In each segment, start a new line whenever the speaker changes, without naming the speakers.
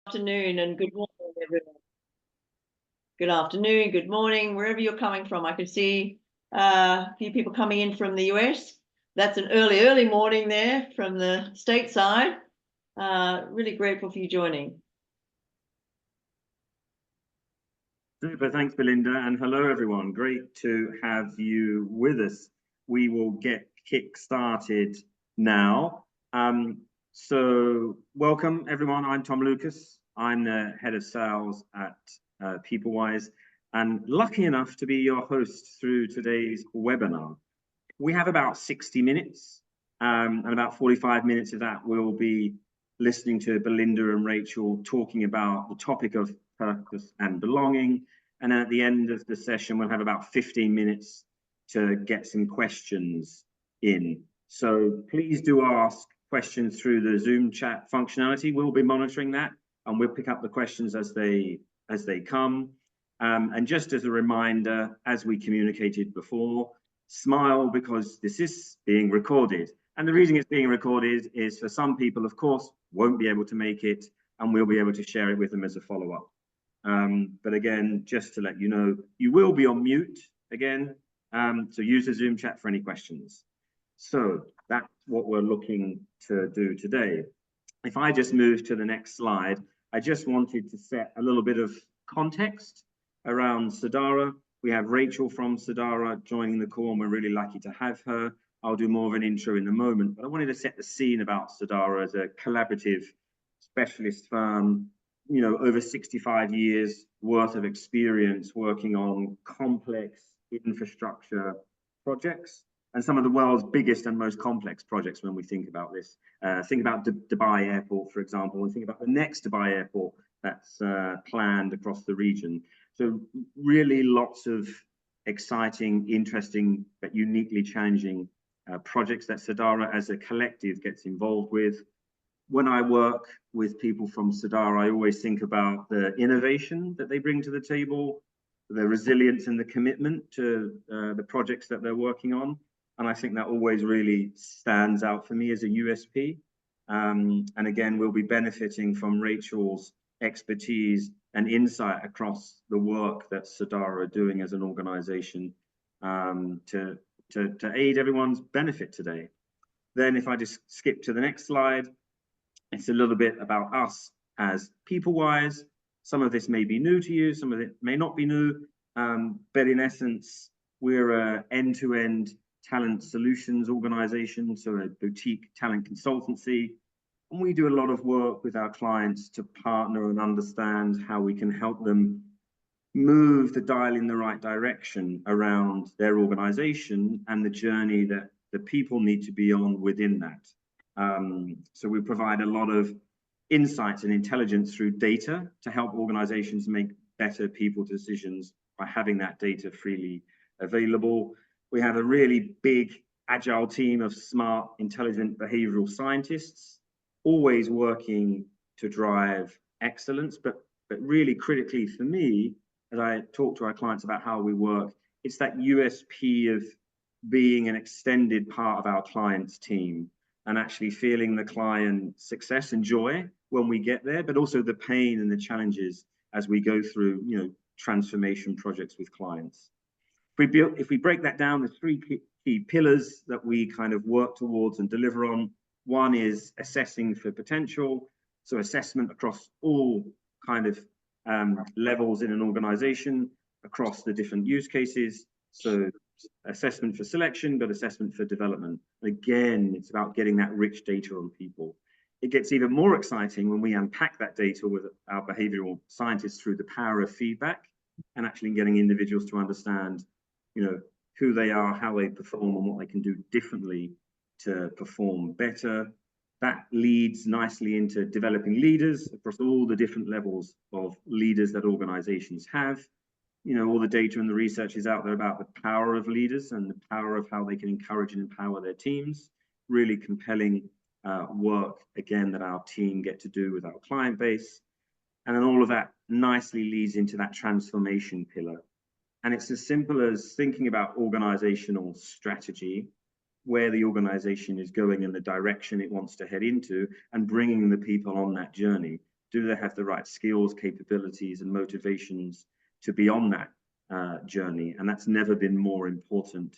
Afternoon and good morning, everyone. Good afternoon, good morning, wherever you're coming from. I can see a few people coming in from the US. That's an early morning there from the stateside. Really grateful for you joining.
Super, thanks, Belinda, and hello, everyone. Great to have you with us. We will get kick-started now. So welcome, everyone. I'm Tom Lucas. I'm the head of sales at PeopleWise, and lucky enough to be your host through today's webinar. We have about 60 minutes, and about 45 minutes of that will be listening to Belinda and Rachel talking about the topic of purpose and belonging. And then at the end of the session, we'll have about 15 minutes to get some questions in. So please do ask questions through the Zoom chat functionality. We'll be monitoring that, and we'll pick up the questions as they come. And just as a reminder, as we communicated before, smile because this is being recorded. And the reason it's being recorded is for some people, of course, won't be able to make it, and we'll be able to share it with them as a follow-up. But again, just to let you know, you will be on mute again, so use the Zoom chat for any questions. So that's what we're looking to do today. If I just move to the next slide, I just wanted to set a little bit of context around Sadara. We have Rachel from Sadara joining the call, and we're really lucky to have her. I'll do more of an intro in a moment, but I wanted to set the scene about Sadara as a collaborative specialist firm, you know, over 65 years worth of experience working on complex infrastructure projects and some of the world's biggest and most complex projects when we think about this. Think about Dubai Airport, for example, and think about the next Dubai Airport that's planned across the region. So really lots of exciting, interesting, but uniquely challenging projects that Sadara as a collective gets involved with. When I work with people from Sadara, I always think about the innovation that they bring to the table, the resilience and the commitment to the projects that they're working on. And I think that always really stands out for me as a USP. And again, we'll be benefiting from Rachel's expertise and insight across the work that Sadara are doing as an organization to aid everyone's benefit today. Then if I just skip to the next slide, it's a little bit about us as PeopleWise. Some of this may be new to you, some of it may not be new, but in essence, we're an end-to-end talent solutions organization, so a boutique talent consultancy. And we do a lot of work with our clients to partner and understand how we can help them move the dial in the right direction around their organization and the journey that the people need to be on within that. So we provide a lot of insights and intelligence through data to help organizations make better people decisions by having that data freely available. We have a really big, agile team of smart, intelligent behavioral scientists, always working to drive excellence, but really critically for me, as I talk to our clients about how we work, it's that USP of being an extended part of our client's team and actually feeling the client success and joy when we get there, but also the pain and the challenges as we go through, you know, transformation projects with clients. If we break that down, there's three key pillars that we kind of work towards and deliver on. One is assessing for potential, so assessment across all kind of levels in an organization, across the different use cases. So assessment for selection, but assessment for development. Again, it's about getting that rich data on people. It gets even more exciting when we unpack that data with our behavioral scientists through the power of feedback and actually getting individuals to understand, you know, who they are, how they perform, and what they can do differently to perform better. That leads nicely into developing leaders across all the different levels of leaders that organizations have. You know, all the data and the research is out there about the power of leaders and the power of how they can encourage and empower their teams. Really compelling work, again, that our team get to do with our client base. And then all of that nicely leads into that transformation pillar. And it's as simple as thinking about organizational strategy, where the organization is going and the direction it wants to head into, and bringing the people on that journey. Do they have the right skills, capabilities, and motivations to be on that journey? And that's never been more important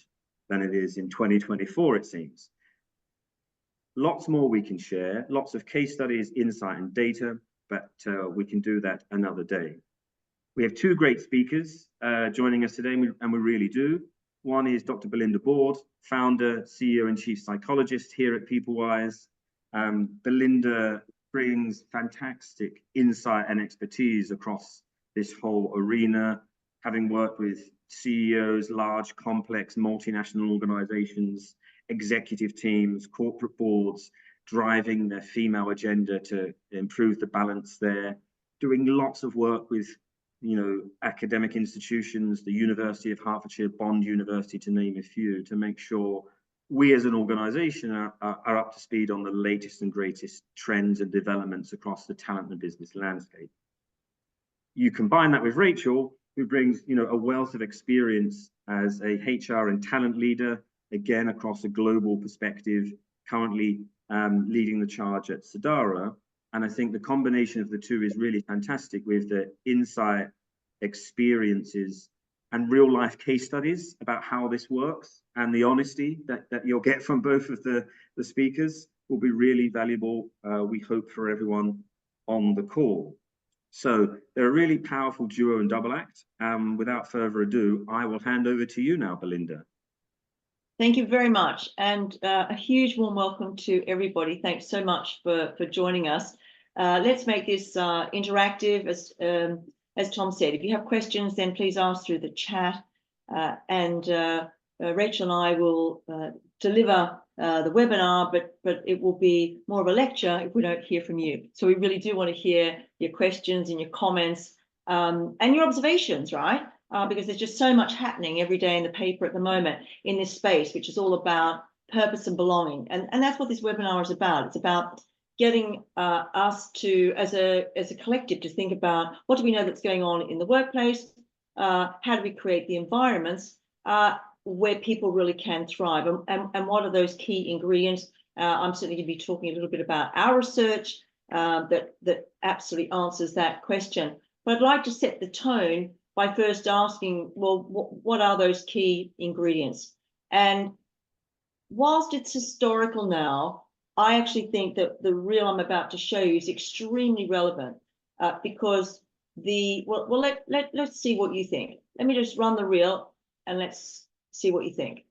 than it is in 2024, it seems. Lots more we can share, lots of case studies, insight, and data, but we can do that another day. We have two great speakers joining us today, and we really do. One is Dr. Belinda Board, founder, CEO, and chief psychologist here at PeopleWise. Belinda brings fantastic insight and expertise across this whole arena, having worked with CEOs, large, complex, multinational organizations, executive teams, corporate boards, driving their female agenda to improve the balance there, doing lots of work with academic institutions, the University of Hertfordshire, Bond University, to name a few, to make sure we as an organization are up to speed on the latest and greatest trends and developments across the talent and business landscape. You combine that with Rachel, who brings a wealth of experience as a HR and talent leader, again across a global perspective, currently leading the charge at Sadara. And I think the combination of the two is really fantastic, with the insight, experiences, and real life case studies about how this works, and the honesty that you'll get from both of the speakers will be really valuable, we hope, for everyone on the call. So they're a really powerful duo and double act. Without further ado, I will hand over to you now, Belinda.
Thank you very much, and a huge warm welcome to everybody. Thanks so much for joining us. Let's make this interactive. As Tom said, if you have questions, then please ask through the chat, and Rachel and I will deliver the webinar, but it will be more of a lecture if we don't hear from you. So we really do want to hear your questions and your comments and your observations, right? Because there's just so much happening every day in the paper at the moment in this space, which is all about purpose and belonging. And that's what this webinar is about. It's about getting us to, as a collective, to think about what do we know that's going on in the workplace? How do we create the environments where people really can thrive? And what are those key ingredients? I'm certainly going to be talking a little bit about our research that absolutely answers that question. But I'd like to set the tone by first asking, well, what are those key ingredients? And whilst it's historical now, I actually think that the reel I'm about to show you is extremely relevant because let's see what you think. Let me just run the reel and let's see what you think.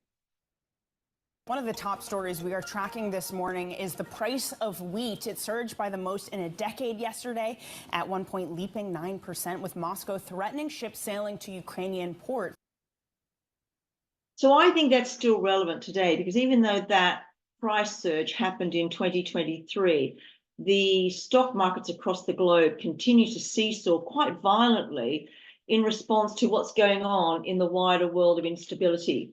One of the top stories we are tracking this morning is the price of wheat. It surged by the most in a decade yesterday, at one point leaping 9%, with Moscow threatening ships sailing to Ukrainian ports.
So I think that's still relevant today, because even though that price surge happened in 2023, the stock markets across the globe continue to seesaw quite violently in response to what's going on in the wider world of instability.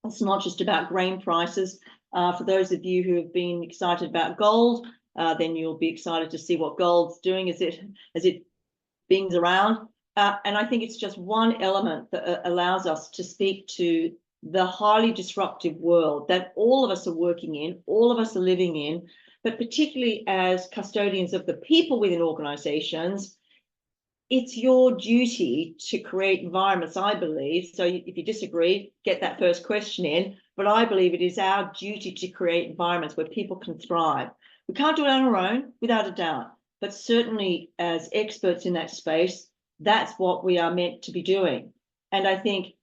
It's not just about grain prices. For those of you who have been excited about gold, then you'll be excited to see what gold's doing as it bings around. And I think it's just one element that allows us to speak to the highly disruptive world that all of us are working in, all of us are living in, but particularly as custodians of the people within organizations, it's your duty to create environments, I believe. So if you disagree, get that first question in. But I believe it is our duty to create environments where people can thrive. We can't do it on our own, without a doubt. But certainly as experts in that space, that's what we are meant to be doing. And I think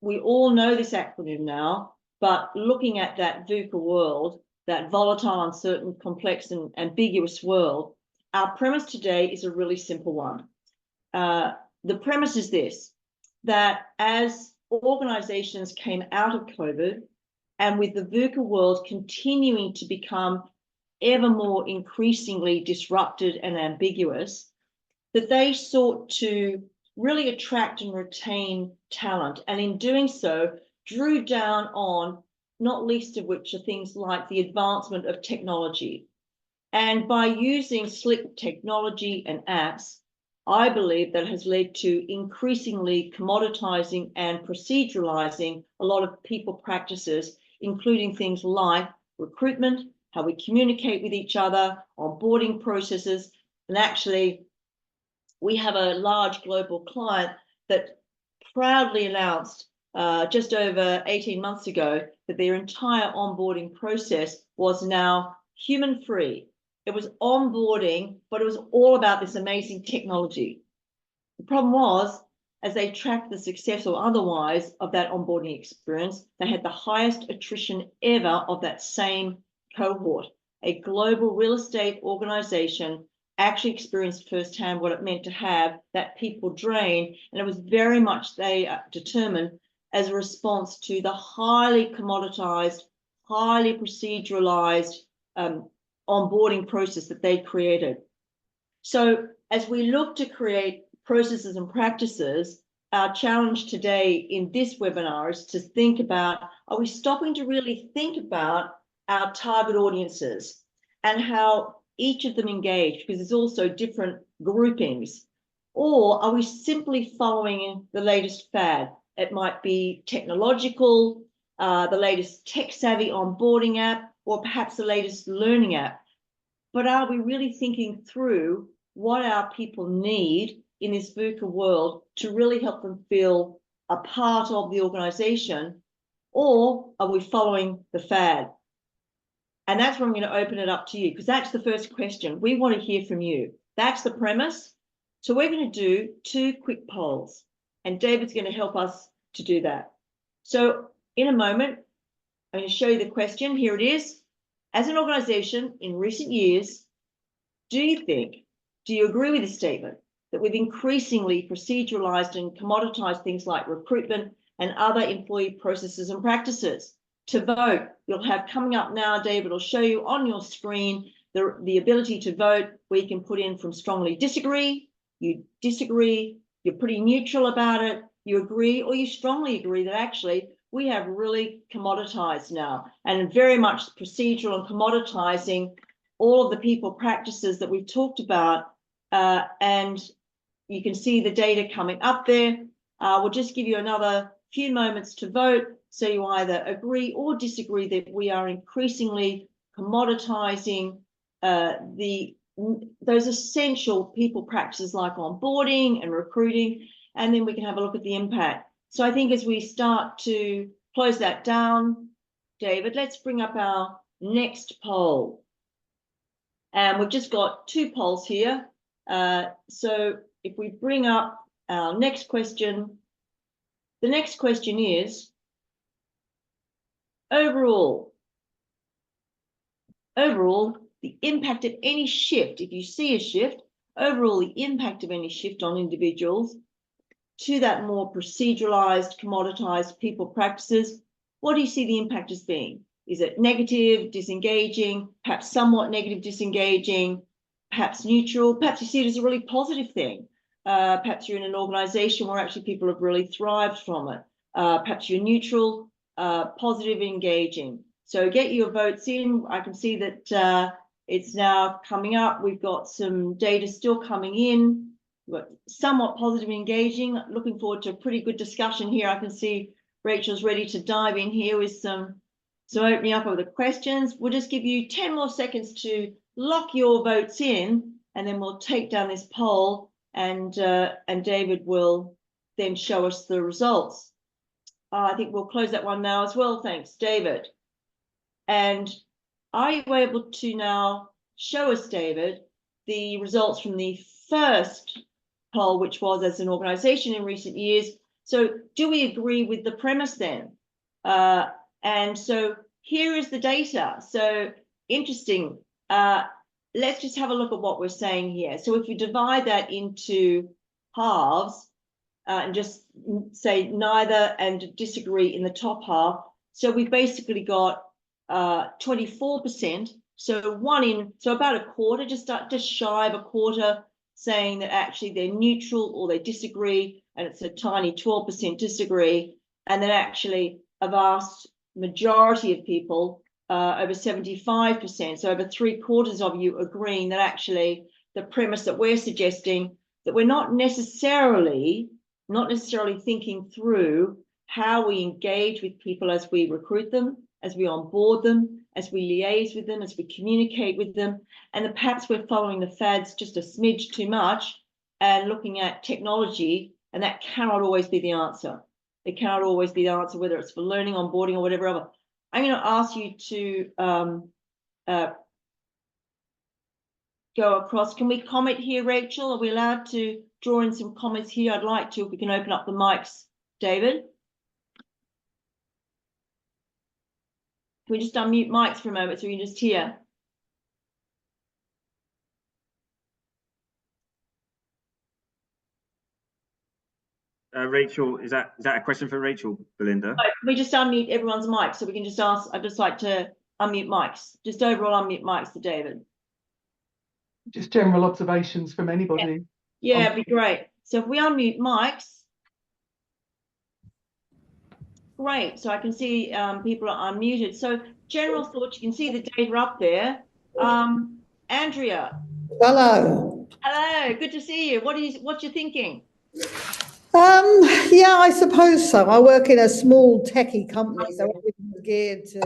we all know this acronym now, but looking at that VUCA world, that volatile, uncertain, complex, and ambiguous world, our premise today is a really simple one. The premise is this, that as organizations came out of COVID, and with the VUCA world continuing to become ever more increasingly disrupted and ambiguous, that they sought to really attract and retain talent. And in doing so, drew down on, not least of which are things like the advancement of technology. And by using slick technology and apps, I believe that has led to increasingly commoditizing and proceduralizing a lot of people practices, including things like recruitment, how we communicate with each other, onboarding processes, And actually, we have a large global client that proudly announced just over 18 months ago that their entire onboarding process was now human-free. It was onboarding, but it was all about this amazing technology. The problem was, as they tracked the success or otherwise of that onboarding experience, they had the highest attrition ever of that same cohort. A global real estate organization actually experienced firsthand what it meant to have that people drain. And it was very much they determined as a response to the highly commoditized, highly proceduralized onboarding process that they created. So as we look to create processes and practices, our challenge today in this webinar is to think about, are we stopping to really think about our target audiences and how each of them engage, because there's also different groupings, or are we simply following the latest fad? It might be technological, the latest tech-savvy onboarding app, or perhaps the latest learning app. But are we really thinking through what our people need in this VUCA world to really help them feel a part of the organization, or are we following the fad? And that's where I'm going to open it up to you, because that's the first question. We want to hear from you. That's the premise. So we're going to do 2 quick polls, and David's going to help us to do that. So in a moment, I'm going to show you the question. Here it is. As an organization in recent years, do you agree with the statement that we've increasingly proceduralized and commoditized things like recruitment and other employee processes and practices? To vote, you'll have coming up now, David will show you on your screen the ability to vote, where you can put in from strongly disagree, you disagree, you're pretty neutral about it, you agree, or you strongly agree that actually we have really commoditized now and very much procedural and commoditizing all of the people practices that we've talked about. And you can see the data coming up there. We'll just give you another few moments to vote. So you either agree or disagree that we are increasingly commoditizing those essential people practices like onboarding and recruiting, and then we can have a look at the impact. So I think as we start to close that down, David, let's bring up our next poll. And we've just got 2 polls here. So if we bring up our next question, the next question is, overall, the impact of any shift, if you see a shift, overall, the impact of any shift on individuals to that more proceduralized, commoditized people practices, what do you see the impact as being? Is it negative, disengaging, perhaps somewhat negative, disengaging, perhaps neutral, perhaps you see it as a really positive thing. Perhaps you're in an organization where actually people have really thrived from it. Perhaps you're neutral, positive, engaging. So get your votes in. I can see that it's now coming up. We've got some data still coming in. We've got somewhat positive, engaging. Looking forward to a pretty good discussion here. I can see Rachel's ready to dive in here with some opening up of the questions. We'll just give you 10 more seconds to lock your votes in, and then we'll take down this poll, and David will then show us the results. I think we'll close that one now as well. Thanks, David. And are you able to now show us, David, the results from the first poll, which was as an organization in recent years? So do we agree with the premise then? And so here is the data. So interesting. Let's just have a look at what we're saying here. So if you divide that into halves and just say neither and disagree in the top half. So we've basically got 24%. So about a quarter, just shy of a quarter, saying that actually they're neutral or they disagree, and it's a tiny 12% disagree. And then actually a vast majority of people, over 75%, so over 3/4 of you agreeing that actually the premise that we're suggesting, that we're not necessarily thinking through how we engage with people as we recruit them, as we onboard them, as we liaise with them, as we communicate with them, and that perhaps we're following the fads just a smidge too much and looking at technology, and that cannot always be the answer. It cannot always be the answer, whether it's for learning, onboarding, or whatever other. I'm going to ask you to go across. Can we comment here, Rachel? Are we allowed to draw in some comments here? I'd like to, if we can open up the mics, David. Can we just unmute mics for a moment so we can just hear?
Rachel, is that a question for Rachel, Belinda?
Can we just unmute everyone's mic so we can just ask? I'd just like to unmute mics, just overall unmute mics to David.
Just general observations from anybody.
Yeah, it'd be great. So if we unmute mics, great. So I can see people are unmuted. So general thoughts, you can see the data up there. Andrea.
Hello.
Hello, good to see you. What you thinking?
Yeah, I suppose so. I work in a small techie company, so everything is geared to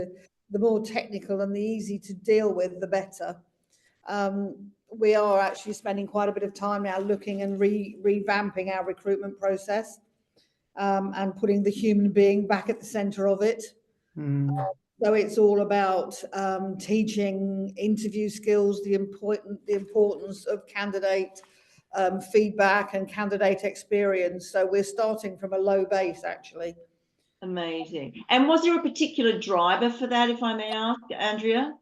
the more technical and the easy to deal with, the better. We are actually spending quite a bit of time now looking and revamping our recruitment process and putting the human being back at the centre of it. So it's all about teaching interview skills, the importance of candidate feedback and candidate experience. So we're starting from a low base, actually.
Amazing. And was there a particular driver for that, if I may ask, Andrea?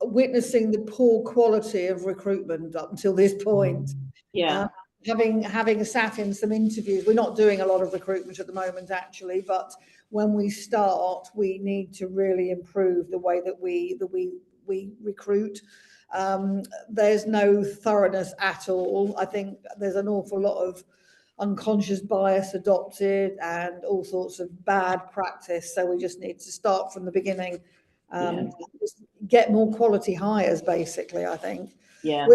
Witnessing the poor quality of recruitment up until this point.
Yeah.
Having sat in some interviews, we're not doing a lot of recruitment at the moment, actually, but when we start, we need to really improve the way that we recruit. There's no thoroughness at all. I think there's an awful lot of unconscious bias adopted and all sorts of bad practice. So we just need to start from the beginning, get more quality hires, basically, I think.
Yeah.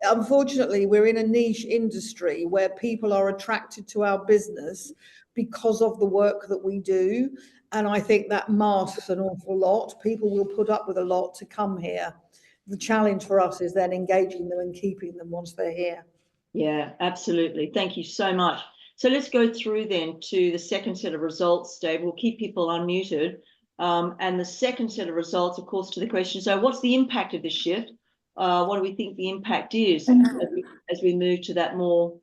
Unfortunately, we're in a niche industry where people are attracted to our business because of the work that we do. And I think that masks an awful lot. People will put up with a lot to come here. The challenge for us is then engaging them and keeping them once they're here.
Yeah, absolutely. Thank you so much. So let's go through then to the second set of results, Dave. We'll keep people unmuted. And the second set of results, of course, to the question, so what's the impact of this shift? What do we think the impact is as we move to that more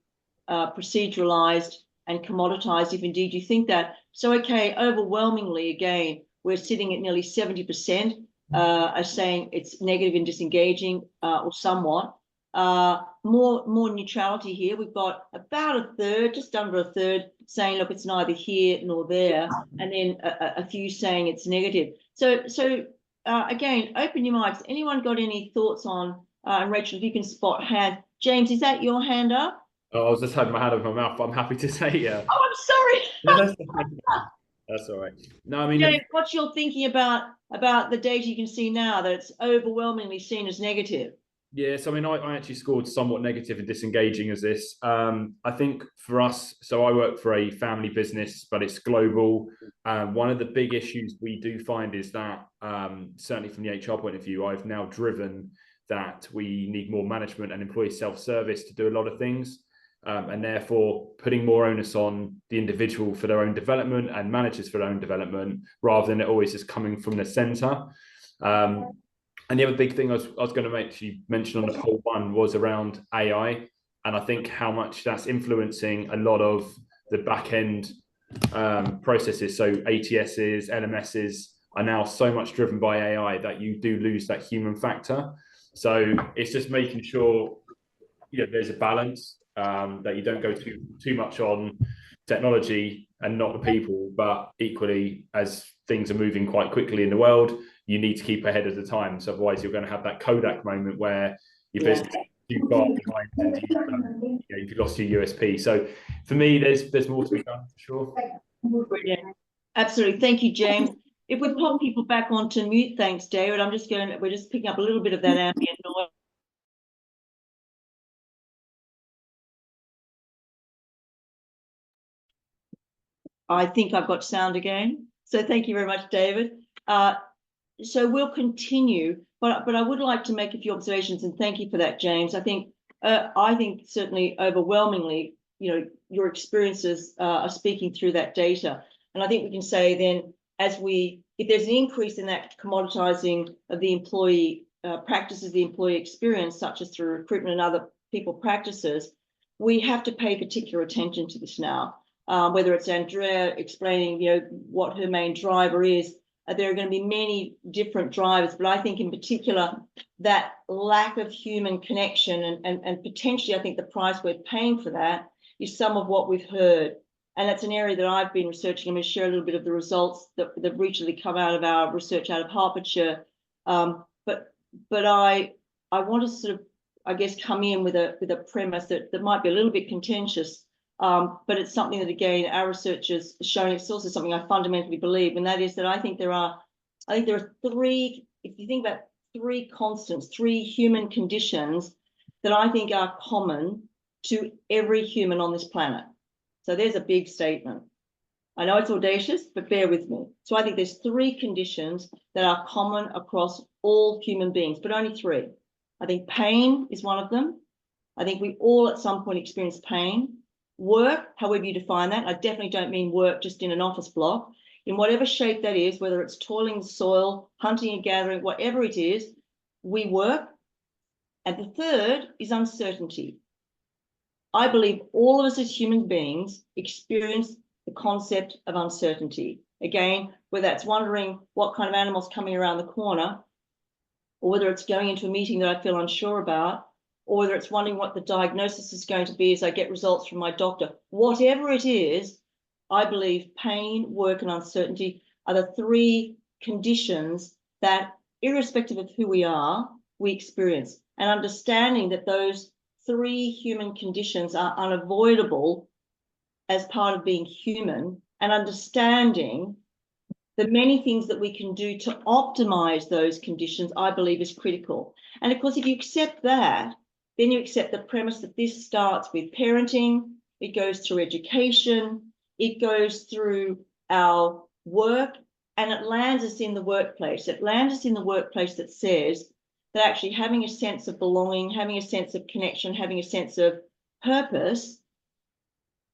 proceduralized and commoditized, if indeed you think that? So, okay, overwhelmingly, again, we're sitting at nearly 70% are saying it's negative and disengaging or somewhat. More neutrality here. We've got about a third, just under a third, saying, look, it's neither here nor there, and then a few saying it's negative. So again, open your mics. Anyone got any thoughts on, and Rachel, if you can spot hand. James, is that your hand up?
Oh, I was just having my hand over my mouth, but I'm happy to say yeah.
Oh, I'm sorry.
No, that's all right. No, I mean,
James, what's your thinking about the data you can see now that it's overwhelmingly seen as negative?
yes, I mean, I actually scored somewhat negative and disengaging as this. I think for us, so I work for a family business, but it's global. One of the big issues we do find is that, certainly from the HR point of view, I've now driven that we need more management and employee self-service to do a lot of things. And therefore putting more onus on the individual for their own development and managers for their own development, rather than it always just coming from the centre. And the other big thing I was going to make you mention on the poll one was around AI. And I think how much that's influencing a lot of the back end processes. So ATSs, LMSs are now so much driven by AI that you do lose that human factor. So it's just making sure there's a balance, that you don't go too much on technology and not the people, but equally, as things are moving quite quickly in the world, you need to keep ahead of the time. So otherwise you're going to have that Kodak moment where your business is too far behind and you've lost your USP. So for me, there's more to be done for sure.
Brilliant. Absolutely. Thank you, James. If we pop people back onto mute, thanks, David. We're just picking up a little bit of that ambient noise. I think I've got sound again. So thank you very much, David. so we'll continue, but I would like to make a few observations, and thank you for that, James. I think certainly overwhelmingly, your experiences are speaking through that data. And I think we can say then, if there's an increase in that commoditizing of the employee practices, the employee experience, such as through recruitment and other people practices, we have to pay particular attention to this now. Whether it's Andrea explaining, what her main driver is, there are going to be many different drivers, but I think in particular that lack of human connection and potentially I think the price we're paying for that is some of what we've heard. And that's an area that I've been researching. I'm going to share a little bit of the results that recently come out of our research out of Hertfordshire. But I want to sort of, I guess, come in with a premise that might be a little bit contentious, but it's something that, again, our research is showing. It's also something I fundamentally believe, and that is that I think there are three, if you think about three constants, three human conditions that I think are common to every human on this planet. So there's a big statement. I know it's audacious, but bear with me. So I think there's three conditions that are common across all human beings, but only three. I think pain is one of them. I think we all at some point experience pain. Work, however you define that, I definitely don't mean work just in an office block. In whatever shape that is, whether it's toiling the soil, hunting and gathering, whatever it is, we work. And the third is uncertainty. I believe all of us as human beings experience the concept of uncertainty. Again, whether that's wondering what kind of animal's coming around the corner, or whether it's going into a meeting that I feel unsure about, or whether it's wondering what the diagnosis is going to be as I get results from my doctor. Whatever it is, I believe pain, work, and uncertainty are the three conditions that, irrespective of who we are, we experience. And understanding that those three human conditions are unavoidable as part of being human, and understanding the many things that we can do to optimize those conditions, I believe, is critical. And of course, if you accept that, then you accept the premise that this starts with parenting, it goes through education, it goes through our work, and it lands us in the workplace. It lands us in the workplace that says that actually having a sense of belonging, having a sense of connection, having a sense of purpose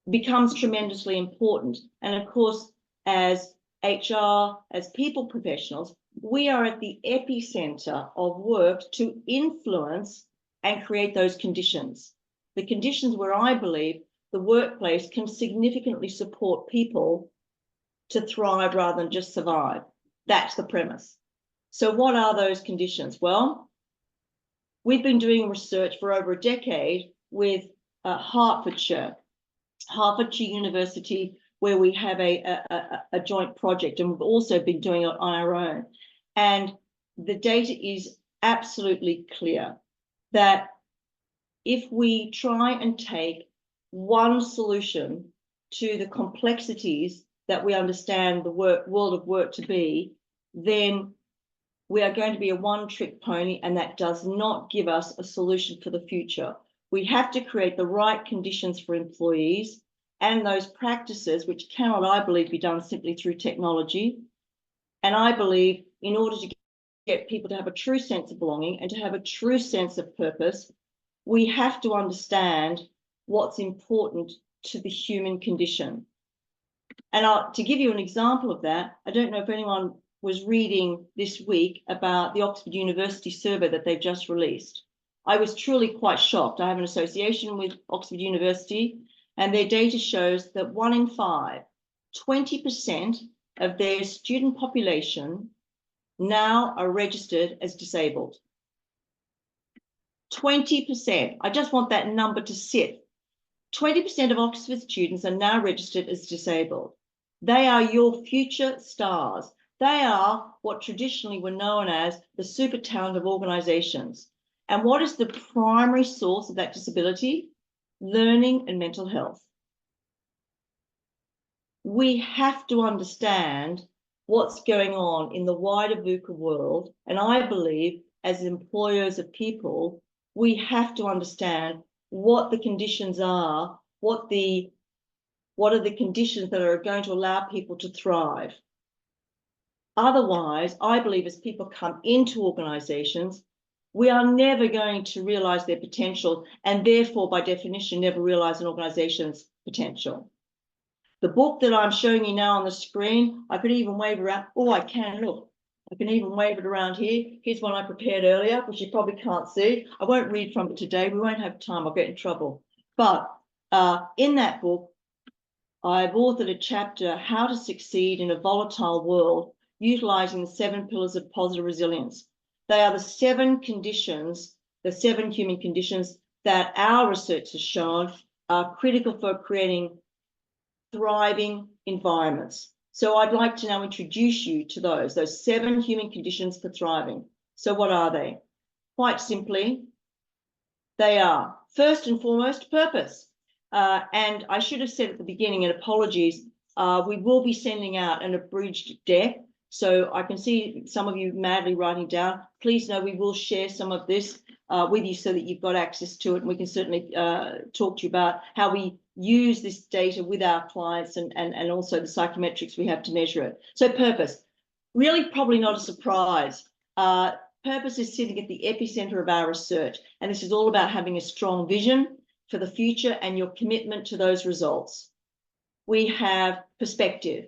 becomes tremendously important. And of course, as HR, as people professionals, we are at the epicenter of work to influence and create those conditions. The conditions where I believe the workplace can significantly support people to thrive rather than just survive. That's the premise. So what are those conditions? Well, we've been doing research for over a decade with Hertfordshire University, where we have a joint project, and we've also been doing it on our own. And the data is absolutely clear that if we try and take one solution to the complexities that we understand the world of work to be, then we are going to be a one-trick pony, and that does not give us a solution for the future. We have to create the right conditions for employees and those practices, which cannot, I believe, be done simply through technology. And I believe in order to get people to have a true sense of belonging and to have a true sense of purpose, we have to understand what's important to the human condition. And to give you an example of that, I don't know if anyone was reading this week about the Oxford University survey that they've just released. I was truly quite shocked. I have an association with Oxford University, and their data shows that 1 in 5, 20% of their student population now are registered as disabled. 20%. I just want that number to sit. 20% of Oxford students are now registered as disabled. They are your future stars. They are what traditionally were known as the super talent of organizations. And what is the primary source of that disability? Learning and mental health. We have to understand what's going on in the wider VUCA world. And I believe as employers of people, we have to understand what the conditions are, what are the conditions that are going to allow people to thrive. Otherwise, I believe as people come into organizations, we are never going to realize their potential, and therefore, by definition, never realize an organization's potential. The book that I'm showing you now on the screen, I could even wave around. Oh, I can, look. I can even wave it around here. Here's one I prepared earlier, which you probably can't see. I won't read from it today. We won't have time. I'll get in trouble. But in that book, I've authored a chapter, How to Succeed in a Volatile World, utilizing the 7 pillars of positive resilience. They are the 7 conditions, the 7 human conditions that our research has shown are critical for creating thriving environments. So I'd like to now introduce you to those 7 human conditions for thriving. So what are they? Quite simply, they are, first and foremost, purpose. And I should have said at the beginning, and apologies, we will be sending out an abridged deck. So I can see some of you madly writing down. Please know we will share some of this with you so that you've got access to it. And we can certainly talk to you about how we use this data with our clients and also the psychometrics we have to measure it. So purpose, really probably not a surprise. Purpose is sitting at the epicenter of our research. And this is all about having a strong vision for the future and your commitment to those results. We have perspective,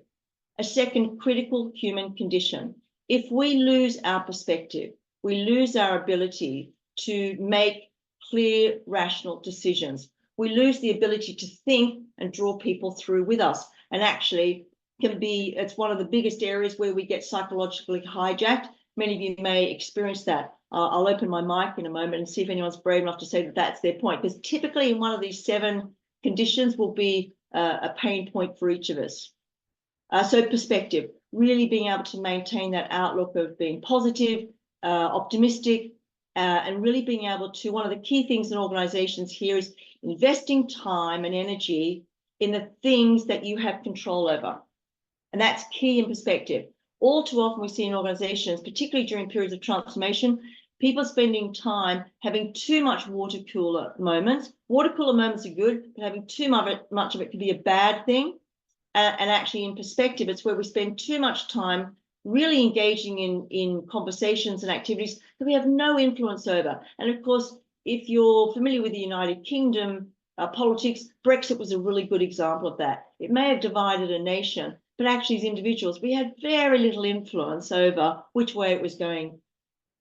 a second critical human condition. If we lose our perspective, we lose our ability to make clear, rational decisions. We lose the ability to think and draw people through with us. And actually, it's one of the biggest areas where we get psychologically hijacked. Many of you may experience that. I'll open my mic in a moment and see if anyone's brave enough to say that that's their point, because typically in one of these 7 conditions will be a pain point for each of us. So perspective, really being able to maintain that outlook of being positive, optimistic, and really being able to, one of the key things in organizations here is investing time and energy in the things that you have control over. And that's key in perspective. All too often we see in organizations, particularly during periods of transformation, people spending time having too much water cooler moments. Water cooler moments are good, but having too much of it can be a bad thing. And actually in perspective, it's where we spend too much time really engaging in conversations and activities that we have no influence over. And of course, if you're familiar with the United Kingdom politics, Brexit was a really good example of that. It may have divided a nation, but actually as individuals, we had very little influence over which way it was going.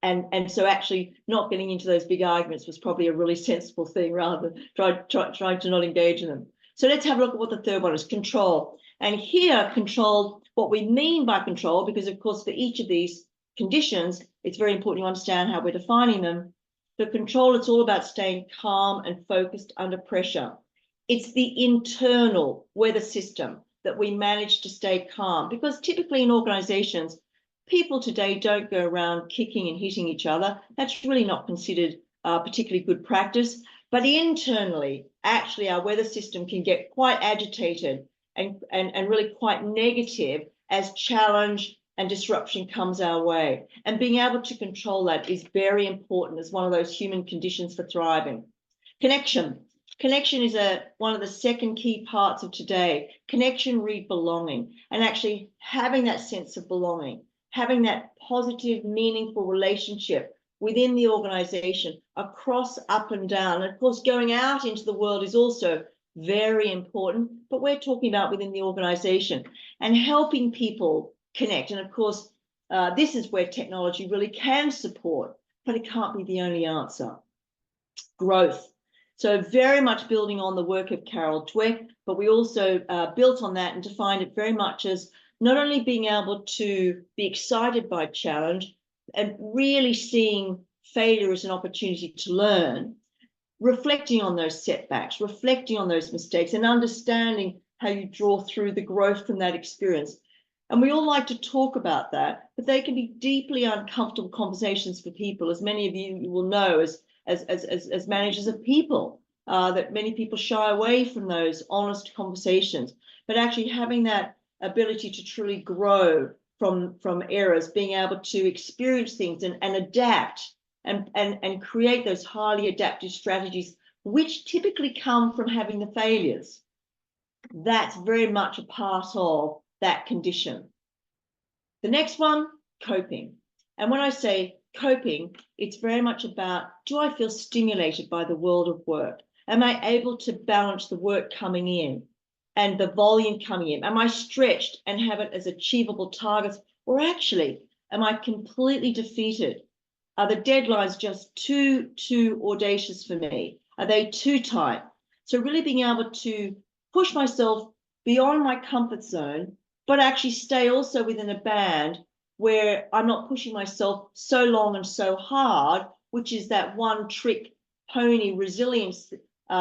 And so actually not getting into those big arguments was probably a really sensible thing rather than trying to not engage in them. So let's have a look at what the third one is, control. And here, control, what we mean by control, because of course for each of these conditions, it's very important to understand how we're defining them. For control, it's all about staying calm and focused under pressure. It's the internal weather system that we manage to stay calm, because typically in organizations, people today don't go around kicking and hitting each other. That's really not considered particularly good practice. But internally, actually, our weather system can get quite agitated and really quite negative as challenge and disruption comes our way. And being able to control that is very important as one of those human conditions for thriving. Connection. Connection is one of the second key parts of today. Connection, read belonging, and actually having that sense of belonging, having that positive, meaningful relationship within the organization, across, up and down. And of course, going out into the world is also very important, but we're talking about within the organization and helping people connect. And of course, this is where technology really can support, but it can't be the only answer. Growth. So very much building on the work of Carol Dweck, but we also built on that and defined it very much as not only being able to be excited by challenge and really seeing failure as an opportunity to learn, reflecting on those setbacks, reflecting on those mistakes, and understanding how you draw through the growth from that experience. And we all like to talk about that, but they can be deeply uncomfortable conversations for people, as many of you will know as managers of people, that many people shy away from those honest conversations. But actually having that ability to truly grow from errors, being able to experience things and adapt and create those highly adaptive strategies, which typically come from having the failures. That's very much a part of that condition. The next one, coping. And when I say coping, it's very much about, do I feel stimulated by the world of work? Am I able to balance the work coming in and the volume coming in? Am I stretched and have it as achievable targets? Or actually, am I completely defeated? Are the deadlines just too audacious for me? Are they too tight? So really being able to push myself beyond my comfort zone, but actually stay also within a band where I'm not pushing myself so long and so hard, which is that one trick pony resilience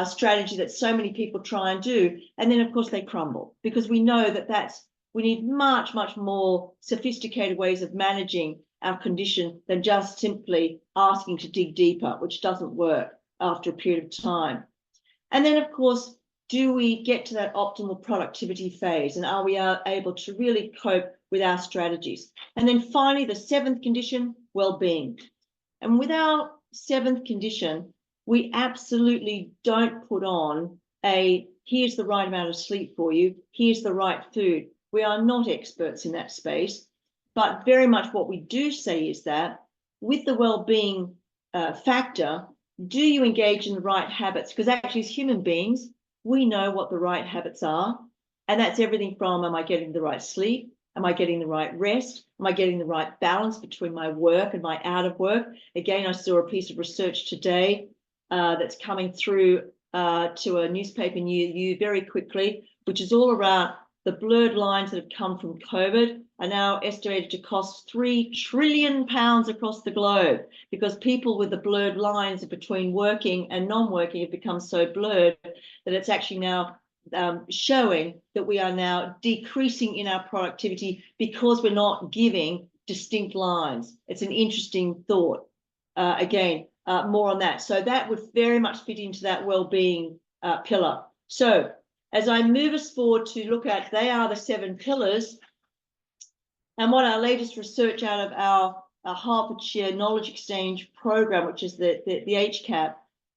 strategy that so many people try and do. And then of course they crumble, because we know that we need much, much more sophisticated ways of managing our condition than just simply asking to dig deeper, which doesn't work after a period of time. And then of course, do we get to that optimal productivity phase, and are we able to really cope with our strategies? And then finally, the seventh condition, well-being. And with our seventh condition, we absolutely don't put on here's the right amount of sleep for you, here's the right food. We are not experts in that space, but very much what we do say is that with the well-being factor, do you engage in the right habits? Because actually as human beings, we know what the right habits are. And that's everything from, am I getting the right sleep? Am I getting the right rest? Am I getting the right balance between my work and my out of work? Again, I saw a piece of research today that's coming through to a newspaper near you very quickly, which is all around the blurred lines that have come from COVID are now estimated to cost £3 trillion across the globe, because people with the blurred lines between working and non-working have become so blurred that it's actually now showing that we are now decreasing in our productivity because we're not giving distinct lines. It's an interesting thought. Again, more on that. So that would very much fit into that well-being pillar. So as I move us forward to look at, they are the 7 pillars. And what our latest research out of our Hertfordshire Knowledge Exchange program, which is the HCAP,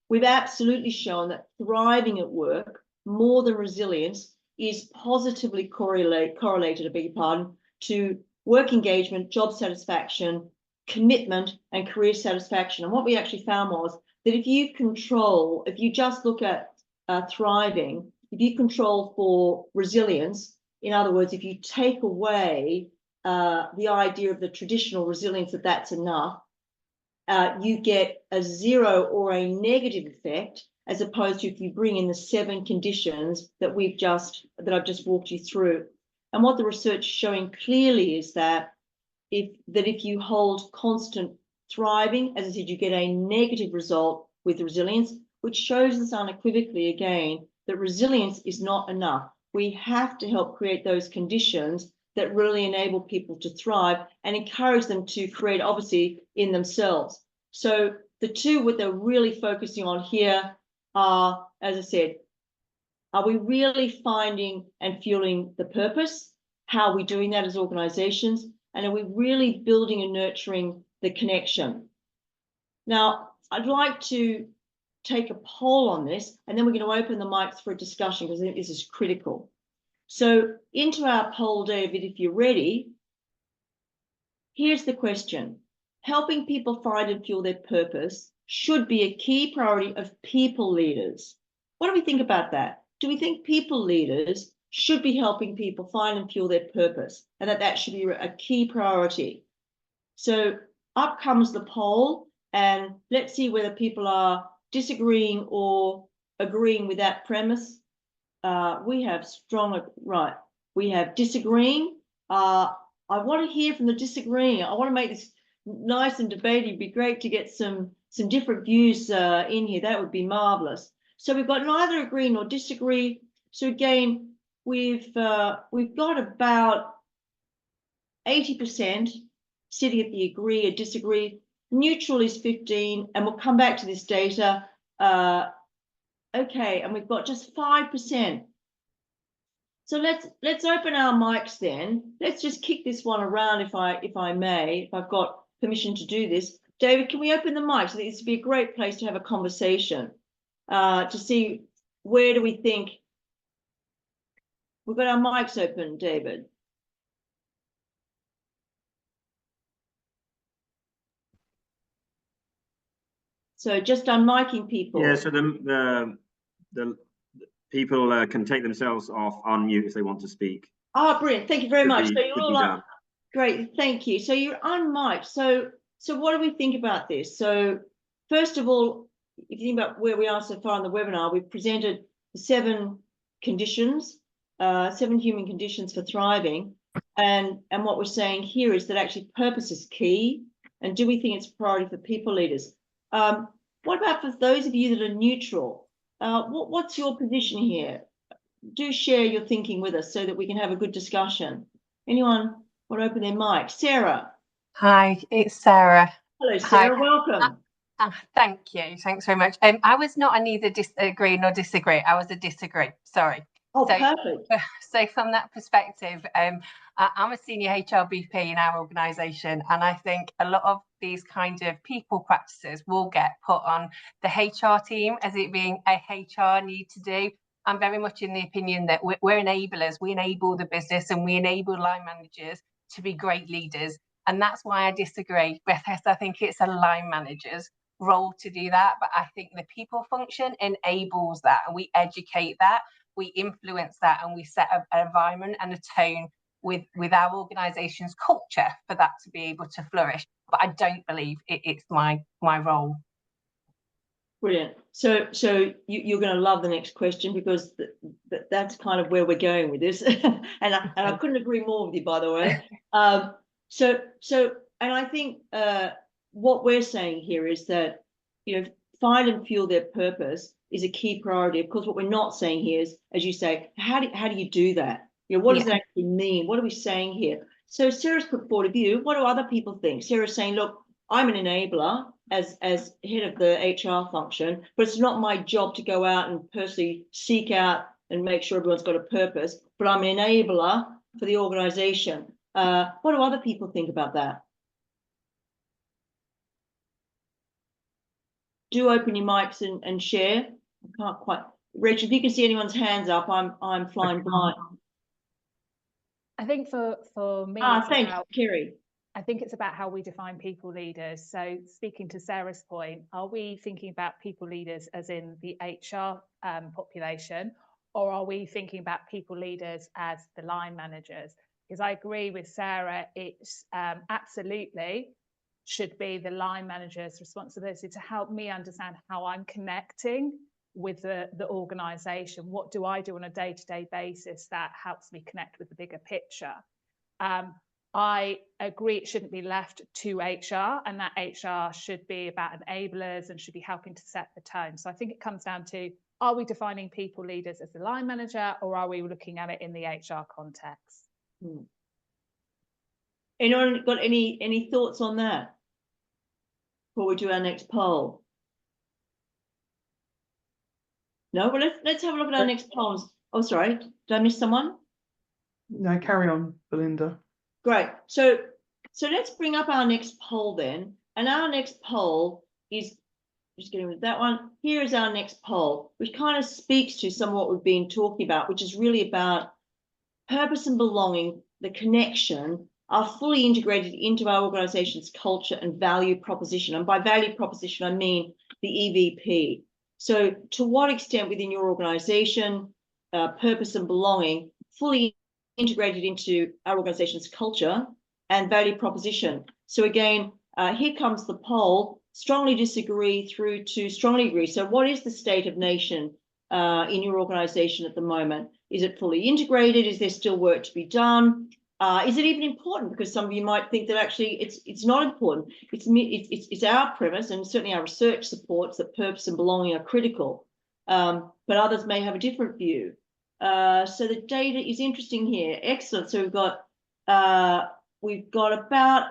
we've absolutely shown that thriving at work, more than resilience, is positively correlated, I beg your pardon, to work engagement, job satisfaction, commitment, and career satisfaction. And what we actually found was that if you just look at thriving, if you control for resilience, in other words, if you take away the idea of the traditional resilience that's enough, you get a 0 or a negative effect, as opposed to if you bring in the 7 conditions that I've just walked you through. And what the research is showing clearly is that if you hold constant thriving, as I said, you get a negative result with resilience, which shows us unequivocally again that resilience is not enough. We have to help create those conditions that really enable people to thrive and encourage them to create, obviously, in themselves. So the two what they're really focusing on here are, as I said, are we really finding and fueling the purpose? How are we doing that as organizations? And are we really building and nurturing the connection? Now, I'd like to take a poll on this, and then we're going to open the mics for a discussion, because I think this is critical. So into our poll, David, if you're ready, here's the question. Helping people find and fuel their purpose should be a key priority of people leaders. What do we think about that? Do we think people leaders should be helping people find and fuel their purpose, and that should be a key priority? So up comes the poll, and let's see whether people are disagreeing or agreeing with that premise. We have we have disagreeing. I want to hear from the disagreeing. I want to make this nice and debating. It'd be great to get some different views in here. That would be marvelous. So we've got neither agree nor disagree. So again, we've got about 80% sitting at the agree or disagree. Neutral is 15, and we'll come back to this data. Okay, and we've got just 5%. So let's open our mics then. Let's just kick this one around, if I may, if I've got permission to do this. David, can we open the mics? I think this would be a great place to have a conversation, to see where do we think. We've got our mics open, David. So just unmiking people.
Yeah, so the people can take themselves off unmute if they want to speak.
Oh, brilliant. Thank you very much. So you're
Could
all
be
up.
done.
Great, thank you. So you're unmiked. So what do we think about this? So first of all, if you think about where we are so far in the webinar, we've presented the 7 conditions, 7 human conditions for thriving. And what we're saying here is that actually purpose is key. And do we think it's a priority for people leaders? What about for those of you that are neutral? What's your position here? Do share your thinking with us so that we can have a good discussion. Anyone want to open their mic? Sarah.
Hi, it's Sarah.
Hello, Sarah. Welcome.
Thank you. Thanks very much. I was not a neither agree nor disagree. I was a disagree. Sorry.
Oh,
So,
perfect.
So from that perspective, I'm a senior HRBP in our organisation, and I think a lot of these kind of people practices will get put on the HR team as it being a HR need to do. I'm very much in the opinion that we're enablers. We enable the business and we enable line managers to be great leaders. And that's why I disagree, because I think it's a line manager's role to do that. But I think the people function enables that, and we educate that, we influence that, and we set an environment and a tone with our organisation's culture for that to be able to flourish. But I don't believe it's my role.
Brilliant. So you're going to love the next question, because that's kind of where we're going with this. and I couldn't agree more with you, by the way. And I think what we're saying here is that, find and fuel their purpose is a key priority. Of course, what we're not saying here is, as you say, how do you do that? What does it actually mean? What are we saying here? So Sarah's put forward a view. What do other people think? Sarah's saying, look, I'm an enabler as head of the HR function, but it's not my job to go out and personally seek out and make sure everyone's got a purpose, but I'm an enabler for the organization. What do other people think about that? Do open your mics and share. I can't quite. Rachel, if you can see anyone's hands up, I'm flying blind.
I think for me,
Thanks, Kerry.
I think it's about how we define people leaders. So speaking to Sarah's point, are we thinking about people leaders as in the HR population, or are we thinking about people leaders as the line managers? Because I agree with Sarah, it's absolutely should be the line manager's responsibility to help me understand how I'm connecting with the organisation. What do I do on a day-to-day basis that helps me connect with the bigger picture? I agree it shouldn't be left to HR, and that HR should be about enablers and should be helping to set the tone. So I think it comes down to, are we defining people leaders as the line manager, or are we looking at it in the HR context?
Anyone got any thoughts on that before we do our next poll? No, well, let's have a look at our next polls. Oh, sorry, did I miss someone?
No, carry on, Belinda.
Great. So let's bring up our next poll then. And our next poll is, just getting rid of that one. Here is our next poll, which kind of speaks to some of what we've been talking about, which is really about purpose and belonging, the connection, are fully integrated into our organization's culture and value proposition. And by value proposition, I mean the EVP. So to what extent within your organization, purpose and belonging fully integrated into our organization's culture and value proposition. So again, here comes the poll: strongly disagree through to strongly agree. So what is the state of nation in your organization at the moment? Is it fully integrated? Is there still work to be done? Is it even important? Because some of you might think that actually it's not important. It's our premise, and certainly our research supports that purpose and belonging are critical. But others may have a different view. So the data is interesting here. Excellent. So we've got about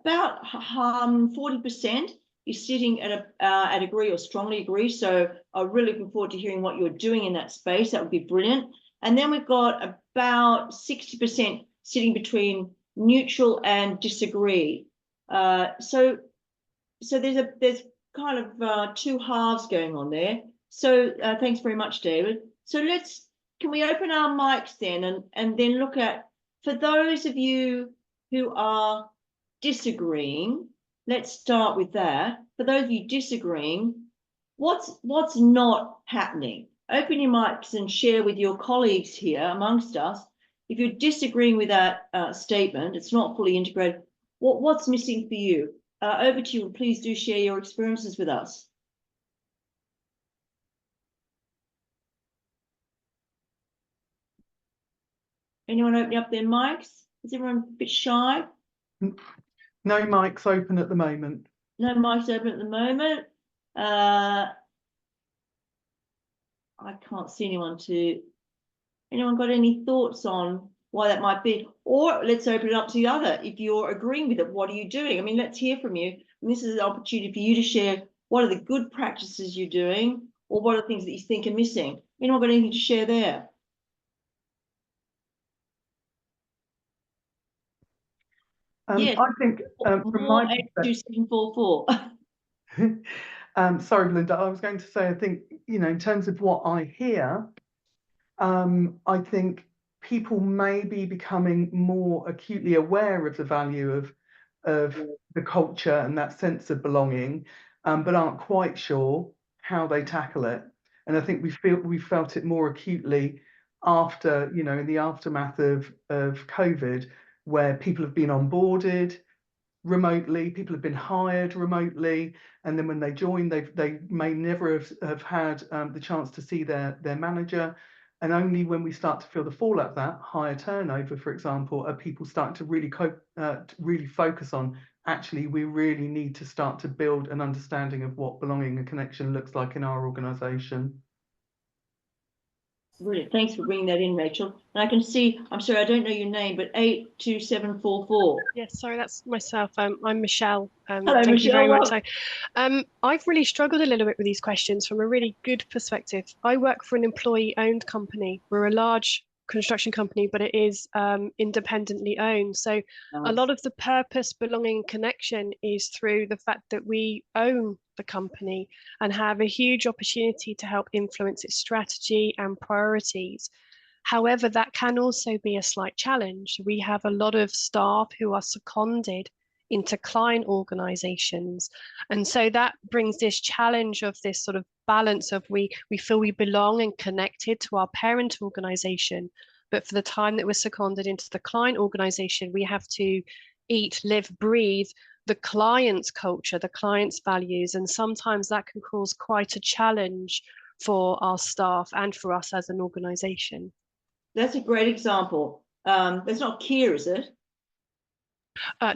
40% is sitting at agree or strongly agree. So I'm really looking forward to hearing what you're doing in that space. That would be brilliant. And then we've got about 60% sitting between neutral and disagree. So there's kind of two halves going on there. So thanks very much, David. So can we open our mics then and then look at, for those of you who are disagreeing, let's start with that. For those of you disagreeing, what's not happening? Open your mics and share with your colleagues here amongst us. If you're disagreeing with that statement, it's not fully integrated. What's missing for you? Over to you. Please do share your experiences with us. Anyone opening up their mics? Is everyone a bit shy?
No mics open at the moment.
No mics open at the moment. I can't see anyone got any thoughts on why that might be? Or let's open it up to the other. If you're agreeing with it, what are you doing? I mean, let's hear from you. And this is an opportunity for you to share what are the good practices you're doing, or what are the things that you think are missing? Anyone got anything to share there? Yes.
I think from my perspective,
2744.
sorry, Belinda, I was going to say, I think, in terms of what I hear, I think people may be becoming more acutely aware of the value of the culture and that sense of belonging, but aren't quite sure how they tackle it. And I think we felt it more acutely after, in the aftermath of COVID, where people have been onboarded remotely, people have been hired remotely, and then when they join, they may never have had the chance to see their manager. And only when we start to feel the fallout of that, higher turnover, for example, are people starting to really focus on, actually, we really need to start to build an understanding of what belonging and connection looks like in our organisation.
Brilliant. Thanks for bringing that in, Rachel. And I can see, I'm sorry, I don't know your name, but 82744.
Yes, sorry, that's myself. I'm Michelle.
Hello,
thank
Michelle.
you very much. So, I've really struggled a little bit with these questions from a really good perspective. I work for an employee-owned company. We're a large construction company, but it is independently owned. So a lot of the purpose, belonging, and connection is through the fact that we own the company and have a huge opportunity to help influence its strategy and priorities. However, that can also be a slight challenge. We have a lot of staff who are seconded into client organizations. And so that brings this challenge of this sort of balance of we feel we belong and connected to our parent organization. But for the time that we're seconded into the client organization, we have to eat, live, breathe the client's culture, the client's values. And sometimes that can cause quite a challenge for our staff and for us as an organization.
That's a great example. That's not Kia, is it?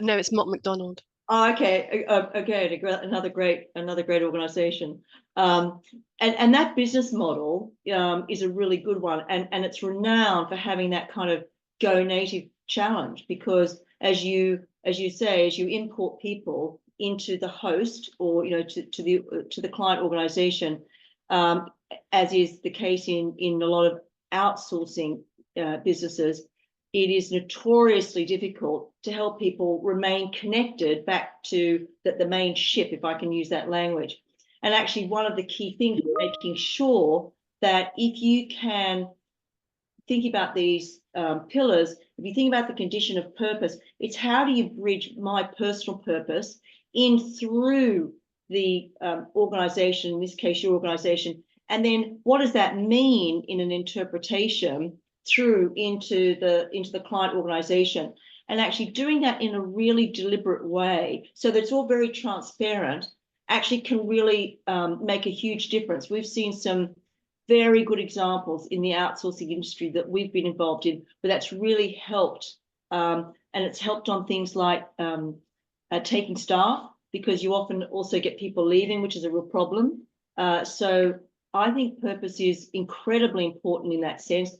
No, it's Mott MacDonald.
Oh, okay. Okay, another great organization. And that business model is a really good one, and it's renowned for having that kind of go native challenge, because as you say, as you import people into the host, or to the client organization, as is the case in a lot of outsourcing businesses, it is notoriously difficult to help people remain connected back to the main ship, if I can use that language. And actually, one of the key things is making sure that if you can think about these pillars, if you think about the condition of purpose, it's how do you bridge my personal purpose in through the organization, in this case, your organization, and then what does that mean in an interpretation through into the client organization, and actually doing that in a really deliberate way so that it's all very transparent, actually can really make a huge difference. We've seen some very good examples in the outsourcing industry that we've been involved in, but that's really helped, and it's helped on things like taking staff, because you often also get people leaving, which is a real problem. So I think purpose is incredibly important in that sense,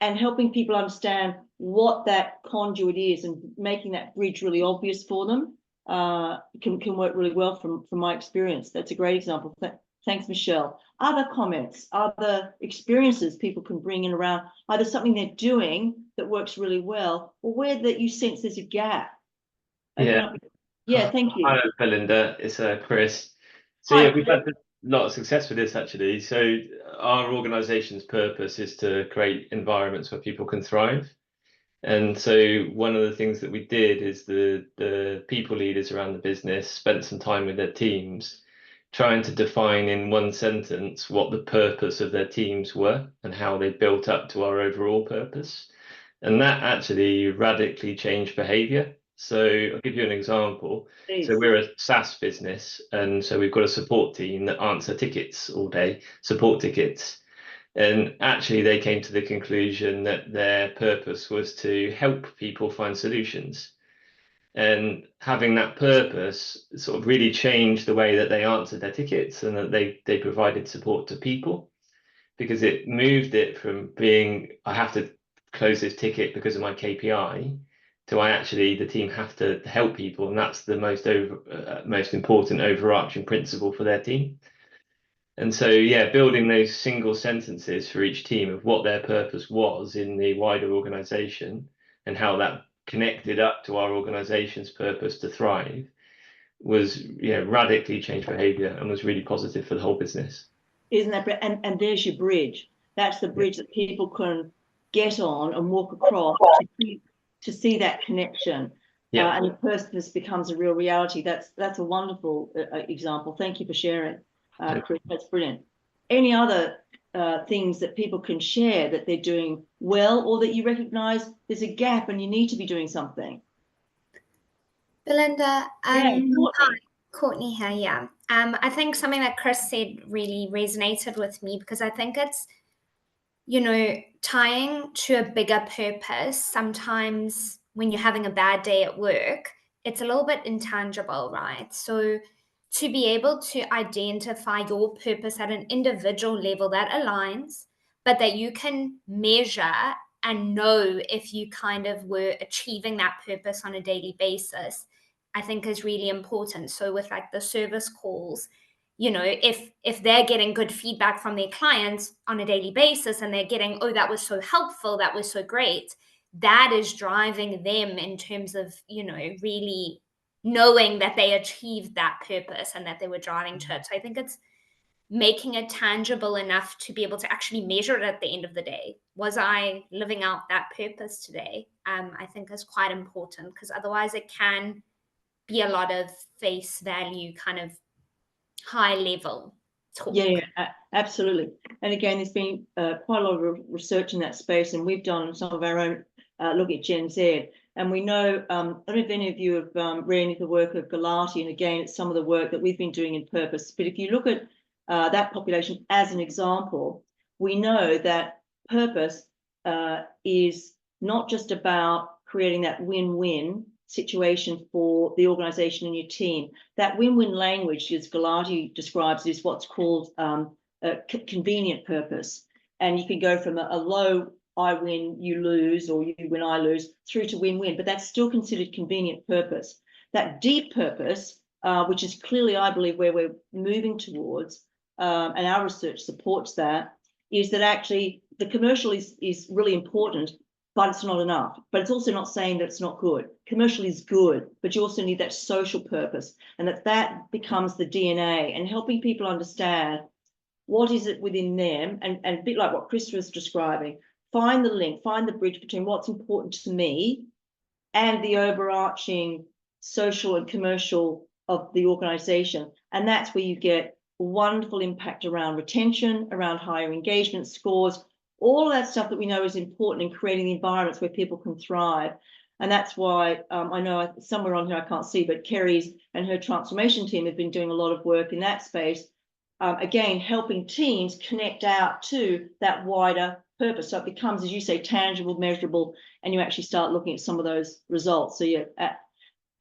and helping people understand what that conduit is and making that bridge really obvious for them can work really well from my experience. That's a great example. Thanks, Michelle. Other comments, other experiences people can bring in around either something they're doing that works really well, or where that you sense there's a gap.
Yeah.
Yeah, thank you.
Hello, Belinda. It's Chris. So
Hi,
yeah, we've had a lot of success with this actually. So our organisation's purpose is to create environments where people can thrive. And so one of the things that we did is the people leaders around the business spent some time with their teams trying to define in one sentence what the purpose of their teams were and how they built up to our overall purpose. And that actually radically changed behavior. So I'll give you an example.
Please.
So we're a SaaS business, and so we've got a support team that answer tickets all day, support tickets. And actually, they came to the conclusion that their purpose was to help people find solutions. And having that purpose sort of really changed the way that they answered their tickets and that they provided support to people, because it moved it from being, I have to close this ticket because of my KPI, to the team have to help people. And that's the most important overarching principle for their team. And so, yeah, building those single sentences for each team of what their purpose was in the wider organization and how that connected up to our organization's purpose to thrive was, radically changed behavior and was really positive for the whole business.
Isn't that, and there's your bridge. That's the bridge that people can get on and walk across to see that connection.
Yeah.
And the purpose becomes a real reality. That's a wonderful example. Thank you for sharing, Chris. That's brilliant. Any other things that people can share that they're doing well, or that you recognize there's a gap and you need to be doing something?
Belinda,
Yeah,
hi, Courtney here. Yeah, I think something that Chris said really resonated with me, because I think it's, tying to a bigger purpose. Sometimes when you're having a bad day at work, it's a little bit intangible, right? So to be able to identify your purpose at an individual level that aligns, but that you can measure and know if you kind of were achieving that purpose on a daily basis, I think is really important. So with like the service calls, if they're getting good feedback from their clients on a daily basis and they're getting, oh, that was so helpful, that was so great, that is driving them in terms of, really knowing that they achieved that purpose and that they were driving to it. So I think it's making it tangible enough to be able to actually measure it at the end of the day. Was I living out that purpose today? I think is quite important, because otherwise it can be a lot of face value kind of high level talk.
Yeah, absolutely. And again, there's been quite a lot of research in that space, and we've done some of our own look at Gen Z. And we know, I don't know if any of you have read any of the work of Galati, and again, it's some of the work that we've been doing in purpose. But if you look at that population as an example, we know that purpose is not just about creating that win-win situation for the organization and your team. That win-win language, as Galati describes, is what's called a convenient purpose. And you can go from a low I win, you lose, or you win, I lose, through to win-win, but that's still considered convenient purpose. That deep purpose, which is clearly, I believe, where we're moving towards, and our research supports that, is that actually the commercial is really important, but it's not enough. But it's also not saying that it's not good. Commercial is good, but you also need that social purpose, and that becomes the DNA, and helping people understand what is it within them, and a bit like what Chris was describing, find the link, find the bridge between what's important to me and the overarching social and commercial of the organization. And that's where you get wonderful impact around retention, around higher engagement scores, all of that stuff that we know is important in creating the environments where people can thrive. And that's why I know somewhere on here I can't see, but Kerry's and her transformation team have been doing a lot of work in that space. Again, helping teams connect out to that wider purpose. So it becomes, as you say, tangible, measurable, and you actually start looking at some of those results. So yeah,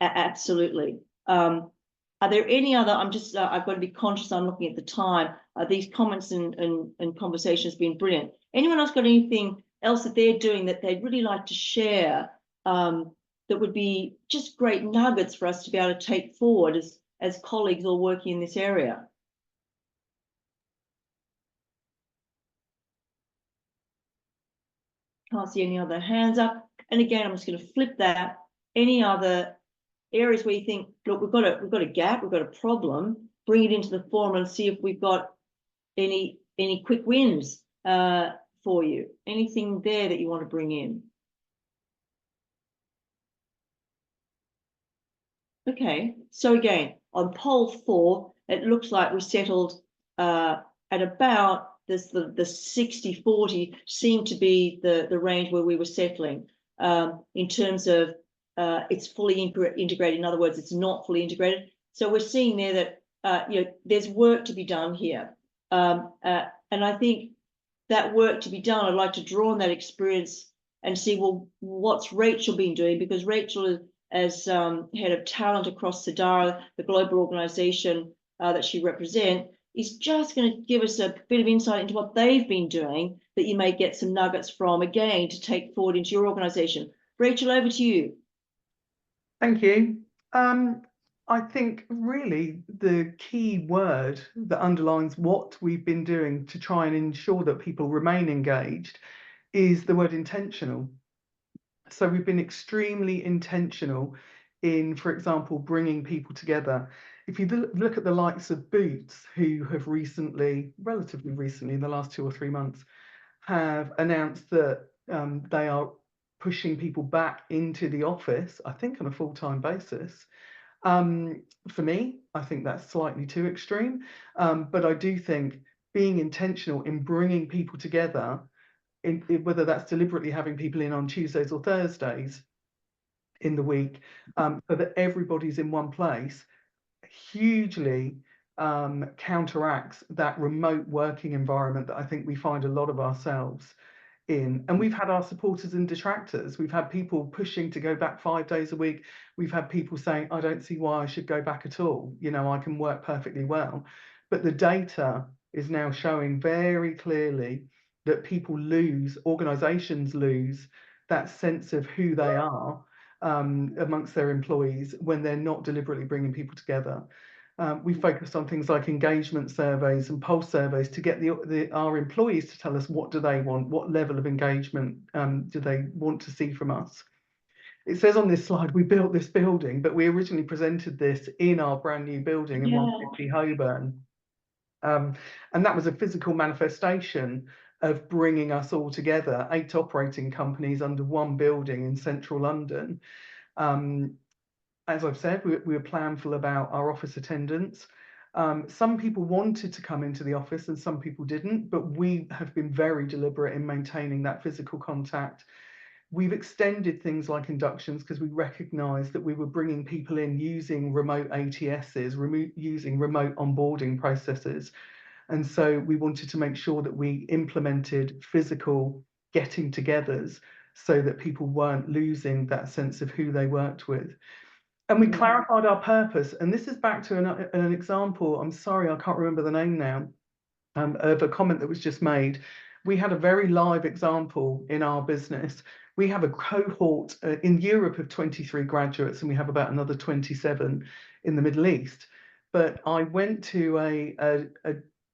absolutely. Are there any other, I've got to be conscious, I'm looking at the time. These comments and conversations have been brilliant. Anyone else got anything else that they're doing that they'd really like to share that would be just great nuggets for us to be able to take forward as colleagues all working in this area? Can't see any other hands up. And again, I'm just going to flip that. Any other areas where you think, look, we've got a gap, we've got a problem, bring it into the forum and see if we've got any quick wins for you. Anything there that you want to bring in? Okay, so again, on poll 4, it looks like we settled at about this, the 60-40 seemed to be the range where we were settling in terms of it's fully integrated. In other words, it's not fully integrated. So we're seeing there that there's work to be done here. And I think that work to be done, I'd like to draw on that experience and see, well, what's Rachel been doing? Because Rachel is, as head of talent across Sadara, the global organization that she represents, is just going to give us a bit of insight into what they've been doing that you may get some nuggets from, again, to take forward into your organization. Rachel, over to you.
Thank you. I think really the key word that underlines what we've been doing to try and ensure that people remain engaged is the word intentional. So we've been extremely intentional in, for example, bringing people together. If you look at the likes of Boots, who have relatively recently, in the last 2 or 3 months, have announced that they are pushing people back into the office, I think on a full-time basis. For me, I think that's slightly too extreme, but I do think being intentional in bringing people together, whether that's deliberately having people in on Tuesdays or Thursdays in the week, so that everybody's in one place, hugely counteracts that remote working environment that I think we find a lot of ourselves in. And we've had our supporters and detractors. We've had people pushing to go back 5 days a week. We've had people saying, I don't see why I should go back at all. I can work perfectly well. But the data is now showing very clearly that people lose, organizations lose that sense of who they are amongst their employees when they're not deliberately bringing people together. We focused on things like engagement surveys and pulse surveys to get our employees to tell us what do they want, what level of engagement do they want to see from us. It says on this slide, we built this building, but we originally presented this in our brand new building in 150 Holborn. And that was a physical manifestation of bringing us all together, 8 operating companies under one building in central London. As I've said, we were planful about our office attendance. Some people wanted to come into the office and some people didn't, but we have been very deliberate in maintaining that physical contact. We've extended things like inductions because we recognised that we were bringing people in using remote ATSs, using remote onboarding processes. And so we wanted to make sure that we implemented physical getting togethers so that people weren't losing that sense of who they worked with. And we clarified our purpose. And this is back to an example, I'm sorry, I can't remember the name now, of a comment that was just made. We had a very live example in our business. We have a cohort in Europe of 23 graduates, and we have about another 27 in the Middle East. But I went to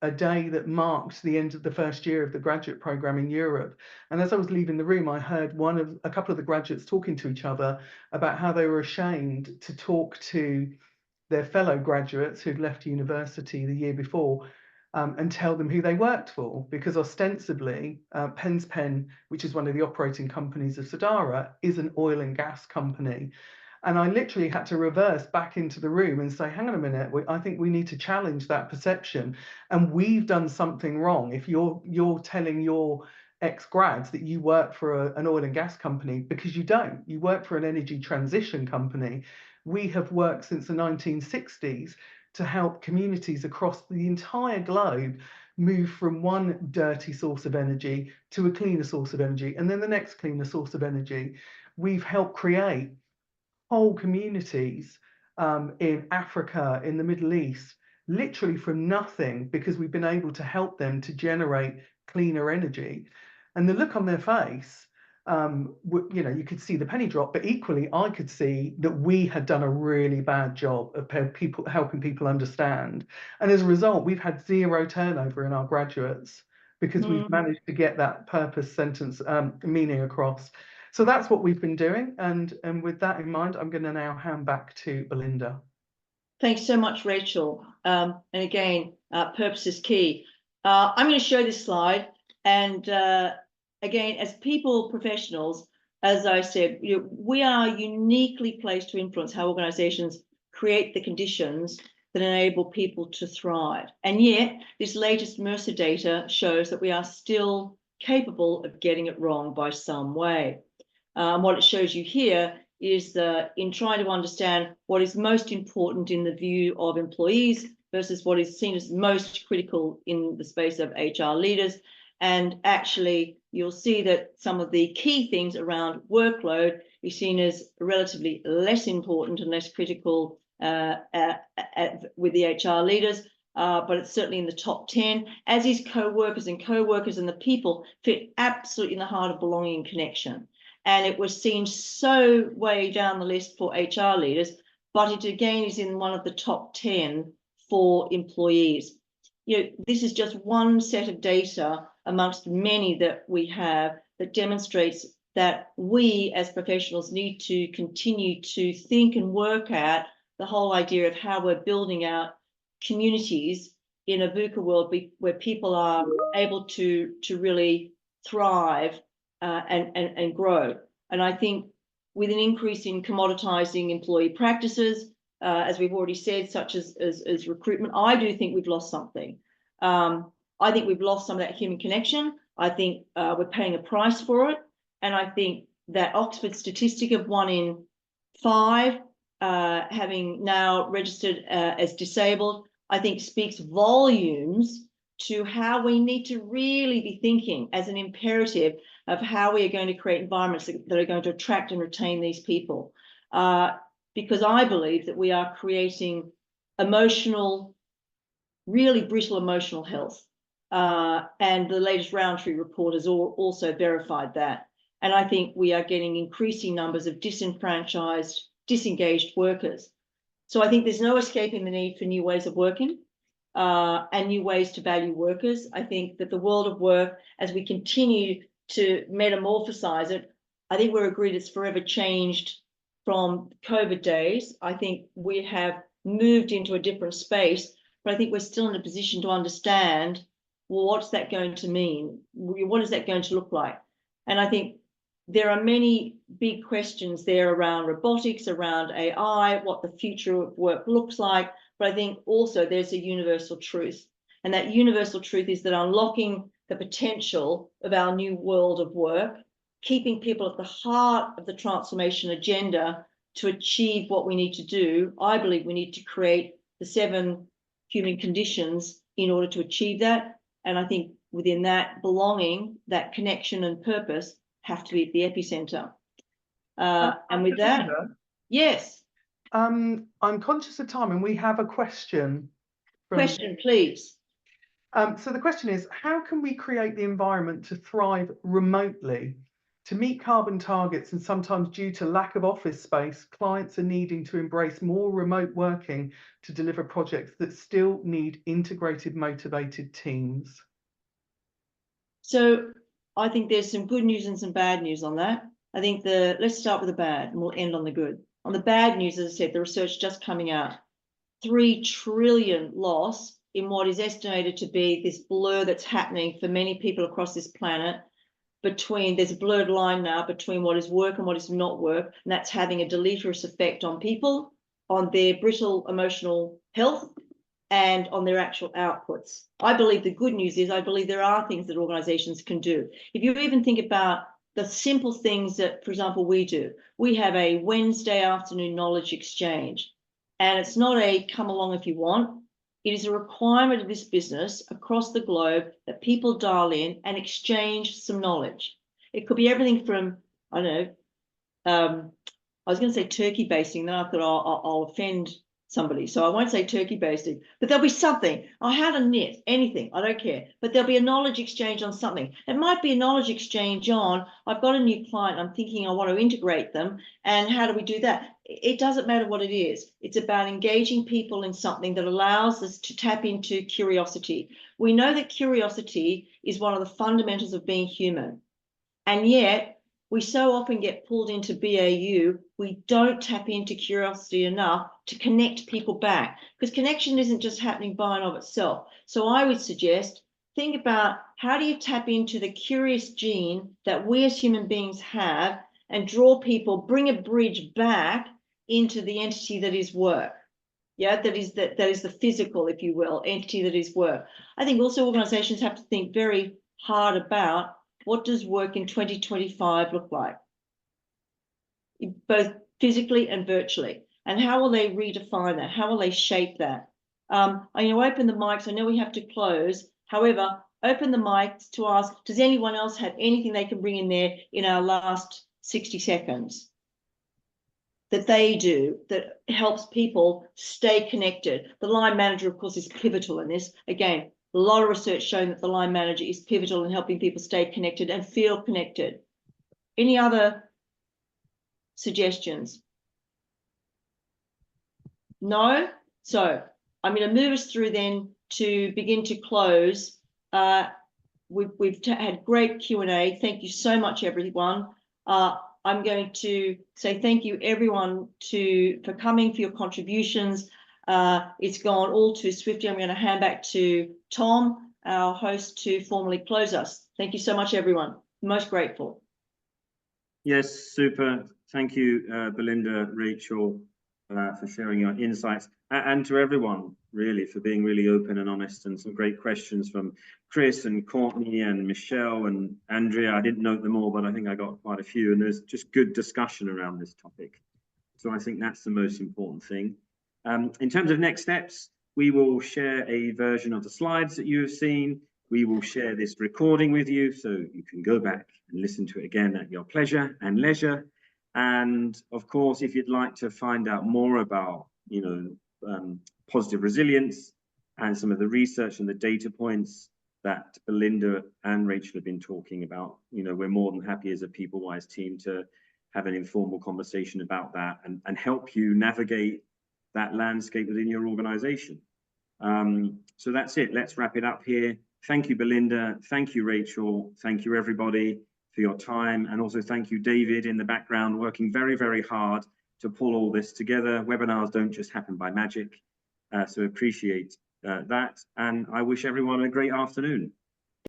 a day that marked the end of the first year of the graduate program in Europe. And as I was leaving the room, I heard a couple of the graduates talking to each other about how they were ashamed to talk to their fellow graduates who'd left university the year before and tell them who they worked for, because ostensibly Penn's Pen, which is one of the operating companies of Sadara, is an oil and gas company. And I literally had to reverse back into the room and say, hang on a minute, I think we need to challenge that perception. And we've done something wrong. If you're telling your ex-grads that you work for an oil and gas company, because you don't. You work for an energy transition company. We have worked since the 1960s to help communities across the entire globe move from one dirty source of energy to a cleaner source of energy, and then the next cleaner source of energy. We've helped create whole communities in Africa, in the Middle East, literally from nothing, because we've been able to help them to generate cleaner energy. And the look on their face, you could see the penny drop, but equally I could see that we had done a really bad job of helping people understand. And as a result, we've had 0 turnover in our graduates because we've managed to get that purpose sentence meaning across. So that's what we've been doing. And with that in mind, I'm going to now hand back to Belinda.
Thanks so much, Rachel. And again, purpose is key. I'm going to show this slide. And again, as people professionals, as I said, we are uniquely placed to influence how organizations create the conditions that enable people to thrive. And yet, this latest Mercer data shows that we are still capable of getting it wrong by some way. What it shows you here is in trying to understand what is most important in the view of employees versus what is seen as most critical in the space of HR leaders. And actually, you'll see that some of the key things around workload is seen as relatively less important and less critical with the HR leaders, but it's certainly in the top 10, as is co-workers, and co-workers and the people fit absolutely in the heart of belonging and connection. And it was seen so way down the list for HR leaders, but it again is in one of the top 10 for employees. You know, this is just one set of data amongst many that we have that demonstrates that we as professionals need to continue to think and work at the whole idea of how we're building out communities in a VUCA world where people are able to really thrive and grow. And I think with an increase in commoditizing employee practices, as we've already said, such as recruitment, I do think we've lost something. I think we've lost some of that human connection. I think we're paying a price for it. And I think that Oxford statistic of 1 in 5 having now registered as disabled, I think speaks volumes to how we need to really be thinking as an imperative of how we are going to create environments that are going to attract and retain these people. Because I believe that we are creating really brittle emotional health. And the latest Roundtree report has also verified that. And I think we are getting increasing numbers of disenfranchised, disengaged workers. So I think there's no escaping the need for new ways of working and new ways to value workers. I think that the world of work, as we continue to metamorphosize it, I think we're agreed it's forever changed from COVID days. I think we have moved into a different space, but I think we're still in a position to understand, well, what's that going to mean? What is that going to look like? And I think there are many big questions there around robotics, around AI, what the future of work looks like. But I think also there's a universal truth. And that universal truth is that unlocking the potential of our new world of work, keeping people at the heart of the transformation agenda to achieve what we need to do, I believe we need to create the 7 human conditions in order to achieve that. And I think within that, belonging, that connection and purpose have to be at the epicenter. And with that, yes.
I'm conscious of time and we have a question.
Question, please.
So the question is, how can we create the environment to thrive remotely? To meet carbon targets, and sometimes due to lack of office space, clients are needing to embrace more remote working to deliver projects that still need integrated, motivated teams.
So I think there's some good news and some bad news on that. I think let's start with the bad and we'll end on the good. On the bad news, as I said, the research just coming out, 3 trillion loss in what is estimated to be this blur that's happening for many people across this planet. There's a blurred line now between what is work and what is not work, and that's having a deleterious effect on people, on their brittle emotional health, and on their actual outputs. I believe the good news is I believe there are things that organizations can do. If you even think about the simple things that, for example, we do, we have a Wednesday afternoon knowledge exchange, and it's not a come along if you want. It is a requirement of this business across the globe that people dial in and exchange some knowledge. It could be everything from, I don't know, I was going to say turkey basting, then I thought I'll offend somebody, so I won't say turkey basting, but there'll be something. How to knit, anything, I don't care, but there'll be a knowledge exchange on something. It might be a knowledge exchange on, I've got a new client, I'm thinking I want to integrate them, and how do we do that? It doesn't matter what it is. It's about engaging people in something that allows us to tap into curiosity. We know that curiosity is one of the fundamentals of being human, and yet we so often get pulled into BAU, we don't tap into curiosity enough to connect people back, because connection isn't just happening by and of itself. So I would suggest, think about how do you tap into the curious gene that we as human beings have and draw people, bring a bridge back into the entity that is work. Yeah, that is the physical, if you will, entity that is work. I think also organizations have to think very hard about what does work in 2025 look like, both physically and virtually, and how will they redefine that? How will they shape that? Open the mics. I know we have to close. However, open the mics to ask, does anyone else have anything they can bring in there in our last 60 seconds that they do that helps people stay connected? The line manager, of course, is pivotal in this. Again, a lot of research showing that the line manager is pivotal in helping people stay connected and feel connected. Any other suggestions? No? So I'm going to move us through then to begin to close. We've had great Q&A. Thank you so much, everyone. I'm going to say thank you, everyone, for coming, for your contributions. It's gone all too swiftly. I'm going to hand back to Tom, our host, to formally close us. Thank you so much, everyone. Most grateful.
Yes, super. Thank you, Belinda, Rachel, for sharing your insights, and to everyone, really, for being really open and honest, and some great questions from Chris and Courtney and Michelle and Andrea. I didn't note them all, but I think I got quite a few, and there's just good discussion around this topic. So I think that's the most important thing. In terms of next steps, we will share a version of the slides that you have seen. We will share this recording with you, so you can go back and listen to it again at your pleasure and leisure. And of course, if you'd like to find out more about, positive resilience and some of the research and the data points that Belinda and Rachel have been talking about, we're more than happy as a PeopleWise team to have an informal conversation about that and help you navigate that landscape within your organization. So that's it. Let's wrap it up here. Thank you, Belinda. Thank you, Rachel. Thank you, everybody, for your time. And also thank you, David, in the background, working very, very hard to pull all this together. Webinars don't just happen by magic. So appreciate that. And I wish everyone a great afternoon.